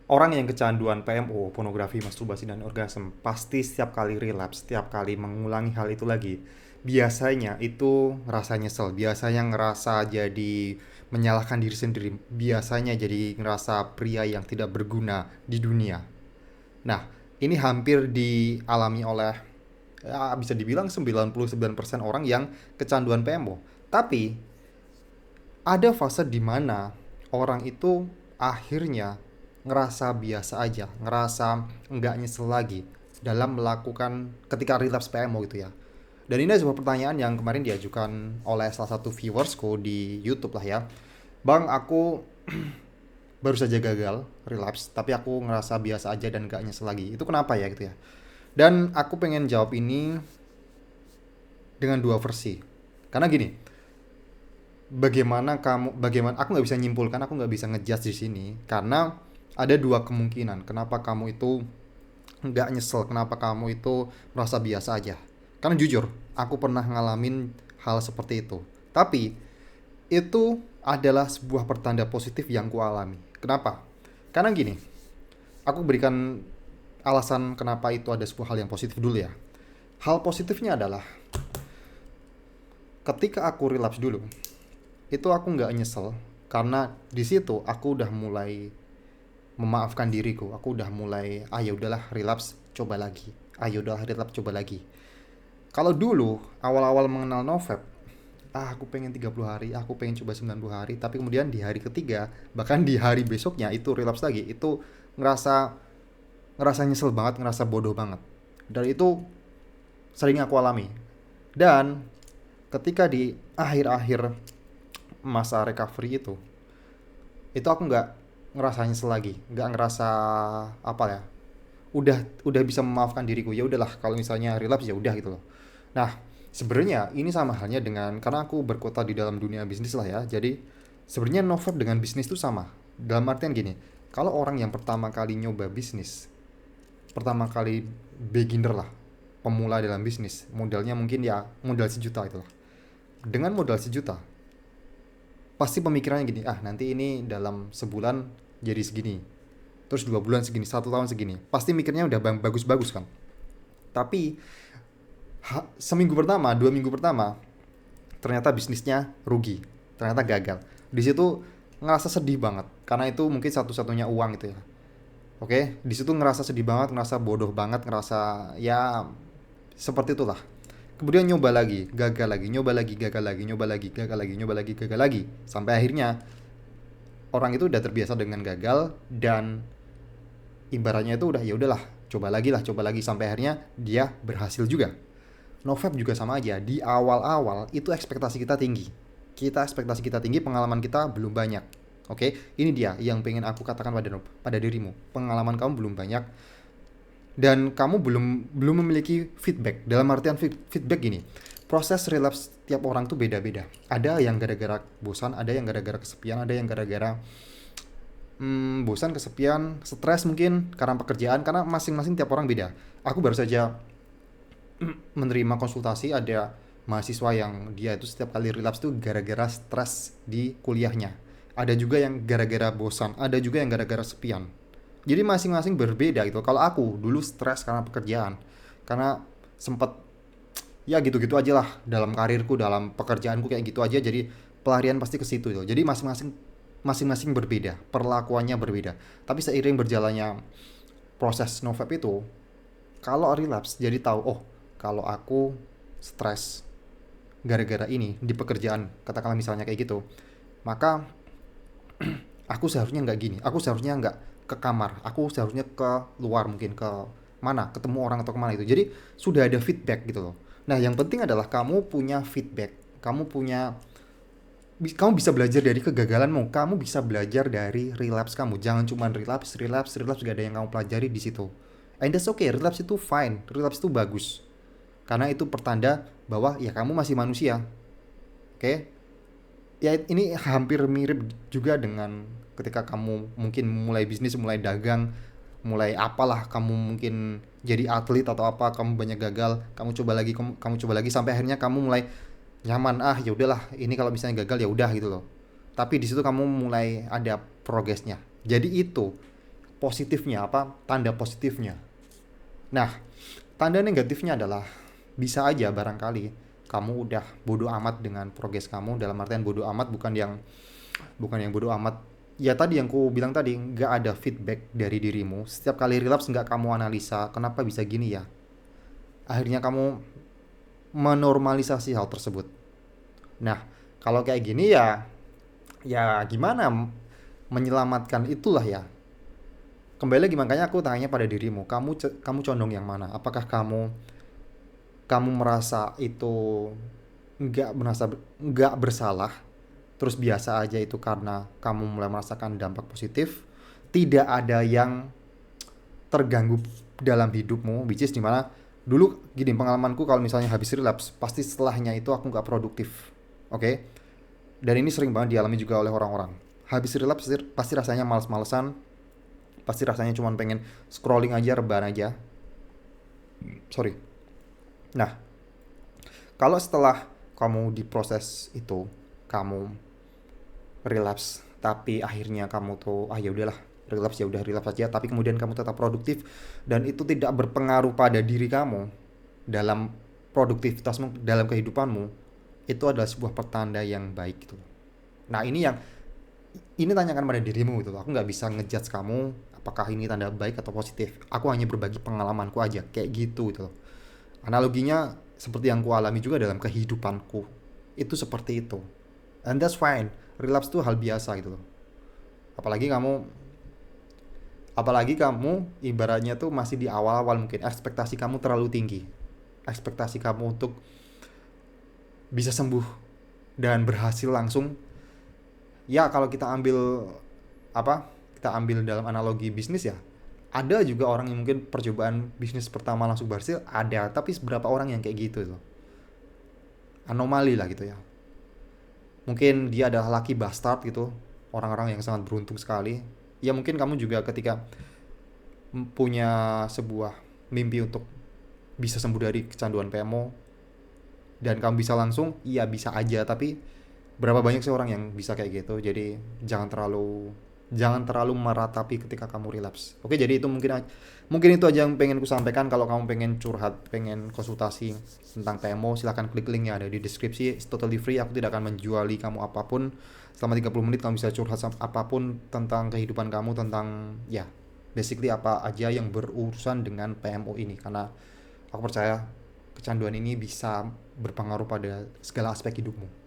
Orang yang kecanduan PMO, pornografi, masturbasi, dan orgasme, pasti setiap kali relapse, setiap kali mengulangi hal itu lagi, biasanya itu ngerasa nyesel, biasanya ngerasa jadi menyalahkan diri sendiri, biasanya jadi ngerasa pria yang tidak berguna di dunia. Nah, ini hampir dialami oleh, ya, bisa dibilang 99% orang yang kecanduan PMO. Tapi ada fase di mana orang itu akhirnya ngerasa biasa aja, ngerasa nggak nyesel lagi dalam melakukan ketika relapse PMO gitu ya. Dan ini sebuah pertanyaan yang kemarin diajukan oleh salah satu viewersku di YouTube lah ya. Bang, aku baru saja gagal relapse, tapi aku ngerasa biasa aja dan gak nyesel lagi. Itu kenapa ya gitu ya? Dan aku pengen jawab ini dengan dua versi. Karena gini, bagaimana aku nggak bisa nyimpulkan, aku nggak bisa ngejudge di sini karena ada dua kemungkinan kenapa kamu itu nggak nyesel, kenapa kamu itu merasa biasa aja. Karena jujur aku pernah ngalamin hal seperti itu, tapi itu adalah sebuah pertanda positif yang ku alami. Kenapa? Karena gini, aku berikan alasan kenapa itu ada sebuah hal yang positif dulu ya. Hal positifnya adalah ketika aku relapse dulu, itu aku nggak nyesel karena di situ aku udah mulai memaafkan diriku. Aku udah mulai, ya udahlah, relapse coba lagi, udahlah, relapse coba lagi. Kalau dulu awal-awal mengenal Novep, aku pengen 30 hari, aku pengen coba 90 hari, tapi kemudian di hari ketiga, bahkan di hari besoknya itu relapse lagi. Itu ngerasa ngerasa nyesel banget, ngerasa bodoh banget. Dan itu sering aku alami. Dan ketika di akhir-akhir masa recovery itu aku nggak ngerasa nyesel lagi, nggak ngerasa apa ya, udah bisa memaafkan diriku. Ya udahlah, kalau misalnya relapse ya udah gitu loh. Nah, sebenarnya ini sama halnya dengan, karena aku berkutat di dalam dunia bisnis lah ya, jadi sebenarnya Novep dengan bisnis itu sama. Dalam artian gini, kalau orang yang pertama kali nyoba bisnis, pertama kali beginner lah, pemula dalam bisnis, modalnya mungkin ya modal sejuta itu lah. Dengan modal sejuta, pasti pemikirannya gini, nanti ini dalam sebulan jadi segini, terus 2 bulan segini, 1 tahun segini, pasti mikirnya udah bagus-bagus kan. Tapi seminggu pertama, 2 minggu pertama, ternyata bisnisnya rugi, ternyata gagal. Di situ ngerasa sedih banget, karena itu mungkin satu-satunya uang gitu ya. Oke, di situ ngerasa sedih banget, ngerasa bodoh banget, ngerasa ya seperti itulah. Kemudian nyoba lagi, gagal lagi, nyoba lagi, gagal lagi, nyoba lagi, gagal lagi, nyoba lagi, gagal lagi, sampai akhirnya orang itu udah terbiasa dengan gagal, dan ibaratnya itu udah, ya udahlah, coba lagi lah, coba lagi, sampai akhirnya dia berhasil juga. Novep juga sama aja. Di awal-awal itu ekspektasi kita tinggi. Ekspektasi kita tinggi, pengalaman kita belum banyak. Oke, ini dia yang pengen aku katakan pada dirimu. Pengalaman kamu belum banyak dan kamu belum belum memiliki feedback. Dalam artian feedback gini. Proses relapse tiap orang tuh beda-beda. Ada yang gara-gara bosan, ada yang gara-gara kesepian, ada yang gara-gara bosan, kesepian, stres mungkin karena pekerjaan, karena masing-masing tiap orang beda. Aku baru saja menerima konsultasi, ada mahasiswa yang dia itu setiap kali relapse tuh gara-gara stres di kuliahnya. Ada juga yang gara-gara bosan, ada juga yang gara-gara sepian. Jadi masing-masing berbeda gitu. Kalau aku dulu stres karena pekerjaan, karena sempat ya gitu-gitu aja lah dalam karirku, dalam pekerjaanku kayak gitu aja. Jadi pelarian pasti ke situ gitu. Jadi masing-masing berbeda, perlakuannya berbeda. Tapi seiring berjalannya proses Novep itu, kalau relapse jadi tahu, oh, kalau aku stres gara-gara ini di pekerjaan, katakanlah misalnya kayak gitu, maka aku seharusnya nggak gini, aku seharusnya nggak ke kamar, aku seharusnya ke luar, mungkin ke mana, ketemu orang atau kemana itu. Jadi sudah ada feedback gitu loh. Nah, yang penting adalah kamu punya feedback, kamu bisa belajar dari kegagalanmu, kamu bisa belajar dari relapse kamu. Jangan cuma relapse, relapse, relapse, gak ada yang kamu pelajari di situ. And that's okay, relapse itu fine, relapse itu bagus. Karena itu pertanda bahwa ya kamu masih manusia. Oke? Okay? Ya ini hampir mirip juga dengan ketika kamu mungkin mulai bisnis, mulai dagang, mulai apalah, kamu mungkin jadi atlet atau apa, kamu banyak gagal, kamu coba lagi, kamu coba lagi, sampai akhirnya kamu mulai nyaman, ya udahlah, ini kalau misalnya gagal ya udah gitu loh. Tapi di situ kamu mulai ada progresnya. Jadi itu positifnya, apa tanda positifnya. Nah, tanda negatifnya adalah bisa aja barangkali kamu udah bodoh amat dengan progres kamu, dalam artian bodoh amat bukan yang bodoh amat. Ya tadi yang ku bilang tadi, nggak ada feedback dari dirimu. Setiap kali relapse nggak kamu analisa, kenapa bisa gini ya? Akhirnya kamu menormalisasi hal tersebut. Nah, kalau kayak gini ya gimana menyelamatkan itulah ya. Kembali lagi, makanya aku tanya pada dirimu, kamu condong yang mana? Apakah kamu kamu merasa itu nggak bersalah, terus biasa aja itu karena kamu mulai merasakan dampak positif, tidak ada yang terganggu dalam hidupmu, which is dimana dulu gini pengalamanku, kalau misalnya habis relapse pasti setelahnya itu aku nggak produktif, oke okay? Dan ini sering banget dialami juga oleh orang-orang. Habis relapse pasti rasanya males-malesan, pasti rasanya cuma pengen scrolling aja, rebahan aja, sorry. Nah, kalau setelah kamu diproses itu, kamu relapse tapi akhirnya kamu tuh ya udahlah, relapse ya udah relapse aja, tapi kemudian kamu tetap produktif dan itu tidak berpengaruh pada diri kamu dalam produktivitasmu dalam kehidupanmu, itu adalah sebuah pertanda yang baik gitu. Nah, ini tanyakan pada dirimu gitu. Aku nggak bisa ngejudge kamu apakah ini tanda baik atau positif. Aku hanya berbagi pengalamanku aja kayak gitu gitu. Analoginya seperti yang ku alami juga dalam kehidupanku. Itu seperti itu. And that's fine. Relapse tuh hal biasa gitu loh. Apalagi kamu apalagi kamu ibaratnya tuh masih di awal-awal, mungkin ekspektasi kamu terlalu tinggi. Ekspektasi kamu untuk bisa sembuh dan berhasil langsung. Ya kalau kita ambil apa? Kita ambil dalam analogi bisnis ya. Ada juga orang yang mungkin percobaan bisnis pertama langsung berhasil, ada, tapi seberapa orang yang kayak gitu loh. Anomali lah gitu ya. Mungkin dia adalah laki bastard gitu, orang-orang yang sangat beruntung sekali. Ya mungkin kamu juga ketika punya sebuah mimpi untuk bisa sembuh dari kecanduan PMO dan kamu bisa langsung, iya bisa aja, tapi berapa banyak sih orang yang bisa kayak gitu. Jadi jangan terlalu meratapi ketika kamu relapse. Oke, jadi itu mungkin itu aja yang pengen ku sampaikan. Kalau kamu pengen curhat, pengen konsultasi tentang PMO, silahkan klik link yang ada di deskripsi. It's totally free, aku tidak akan menjuali kamu apapun. Selama 30 menit kamu bisa curhat apapun tentang kehidupan kamu, tentang ya basically apa aja yang berurusan dengan PMO ini, karena aku percaya kecanduan ini bisa berpengaruh pada segala aspek hidupmu.